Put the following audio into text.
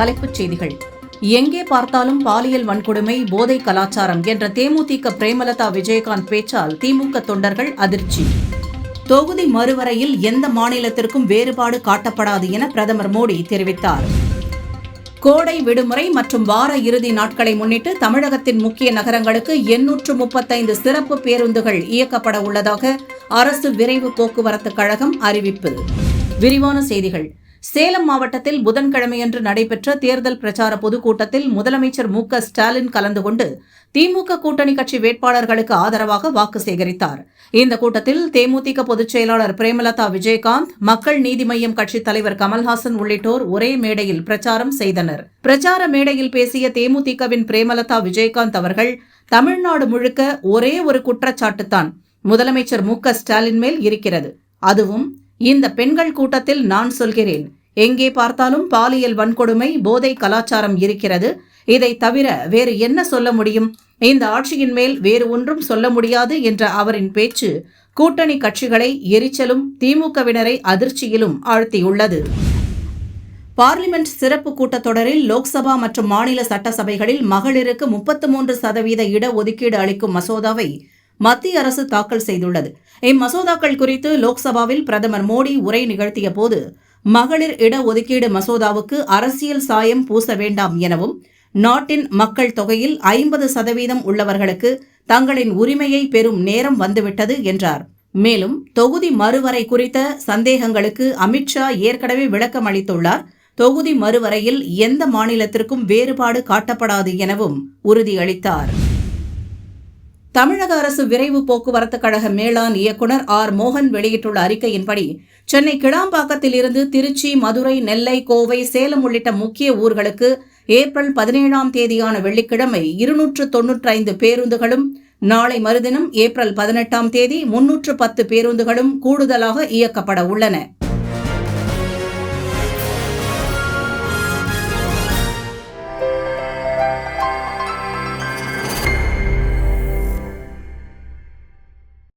தலைப்புச் செய்திகள். எங்கே பார்த்தாலும் பாலியல் வன்கொடுமை, போதை கலாச்சாரம் என்ற தேமுதிக பிரேமலதா விஜயகாந்த் பேச்சால் திமுக தொண்டர்கள் அதிர்ச்சி. தொகுதி மறுவரையில் எந்த மாநிலத்திற்கும் வேறுபாடு காட்டப்படாது என பிரதமர் மோடி தெரிவித்தார். கோடை விடுமுறை மற்றும் வார இறுதி நாட்களை முன்னிட்டு தமிழகத்தின் முக்கிய நகரங்களுக்கு 835 சிறப்பு பேருந்துகள் இயக்கப்பட உள்ளதாக அரசு விரைவு போக்குவரத்துக் கழகம் அறிவிப்பு. விரிவான செய்திகள். சேலம் மாவட்டத்தில் புதன்கிழமையன்று நடைபெற்ற தேர்தல் பிரச்சார பொதுக்கூட்டத்தில் முதலமைச்சர் மு.க.ஸ்டாலின் கலந்து கொண்டு திமுக கூட்டணி கட்சி வேட்பாளர்களுக்கு ஆதரவாக வாக்கு சேகரித்தார். இந்த கூட்டத்தில் தேமுதிக பொதுச் செயலாளர் பிரேமலதா விஜயகாந்த், மக்கள் நீதி மய்யம் கட்சித் தலைவர் கமல்ஹாசன் உள்ளிட்டோர் ஒரே மேடையில் பிரச்சாரம் செய்தனர். பிரச்சார மேடையில் பேசிய தேமுதிகவின் பிரேமலதா விஜயகாந்த் அவர்கள், தமிழ்நாடு முழுக்க ஒரே ஒரு குற்றச்சாட்டுத்தான் முதலமைச்சர் மு.க.ஸ்டாலின் மேல் இருக்கிறது. அதுவும் இந்த பெண்கள் கூட்டத்தில் நான் சொல்கிறேன், எங்கே பார்த்தாலும் பாலியல் வன்கொடுமை, போதை கலாச்சாரம் இருக்கிறது. இதை தவிர வேறு என்ன சொல்ல முடியும்? இந்த ஆட்சியின் மேல் வேறு ஒன்றும் சொல்ல முடியாது என்ற அவரின் பேச்சு கூட்டணி கட்சிகளை எரிச்சலும் திமுகவினரை அதிர்ச்சியிலும் ஆழ்த்தியுள்ளது. பார்லிமென்ட் சிறப்பு கூட்டத்தொடரில் லோக்சபா மற்றும் மாநில சட்டசபைகளில் மகளிருக்கு 33% இடஒதுக்கீடு அளிக்கும் மசோதாவை மத்திய அரசு தாக்கல் செய்துள்ளது. இம்மசோதாக்கள் குறித்து லோக்சபாவில் பிரதமர் மோடி உரை நிகழ்த்திய போது, மகளிர் இடஒதுக்கீடு மசோதாவுக்கு அரசியல் சாயம் பூச வேண்டாம் எனவும், நாட்டின் மக்கள் தொகையில் 50% உள்ளவர்களுக்கு தங்களின் உரிமையை பெறும் நேரம் வந்துவிட்டது என்றார். மேலும் தொகுதி மறுவரை குறித்த சந்தேகங்களுக்கு அமித்ஷா ஏற்கனவே விளக்கம் அளித்துள்ளார். தொகுதி மறுவரையில் எந்த மாநிலத்திற்கும் வேறுபாடு காட்டப்படாது எனவும் உறுதியளித்தார். தமிழக அரசு விரைவு போக்குவரத்துக் கழக மேலாண் இயக்குநர் ஆர். மோகன் வெளியிட்டுள்ள அறிக்கையின்படி, சென்னை கிளாம்பாக்கத்தில் இருந்து திருச்சி, மதுரை, நெல்லை, கோவை, சேலம் உள்ளிட்ட முக்கிய ஊர்களுக்கு ஏப்ரல் 17ஆம் தேதியான வெள்ளிக்கிழமை 295 பேருந்துகளும், நாளை மறுதினம் ஏப்ரல் 18ஆம் தேதி 310 பேருந்துகளும் கூடுதலாக இயக்கப்பட உள்ளன.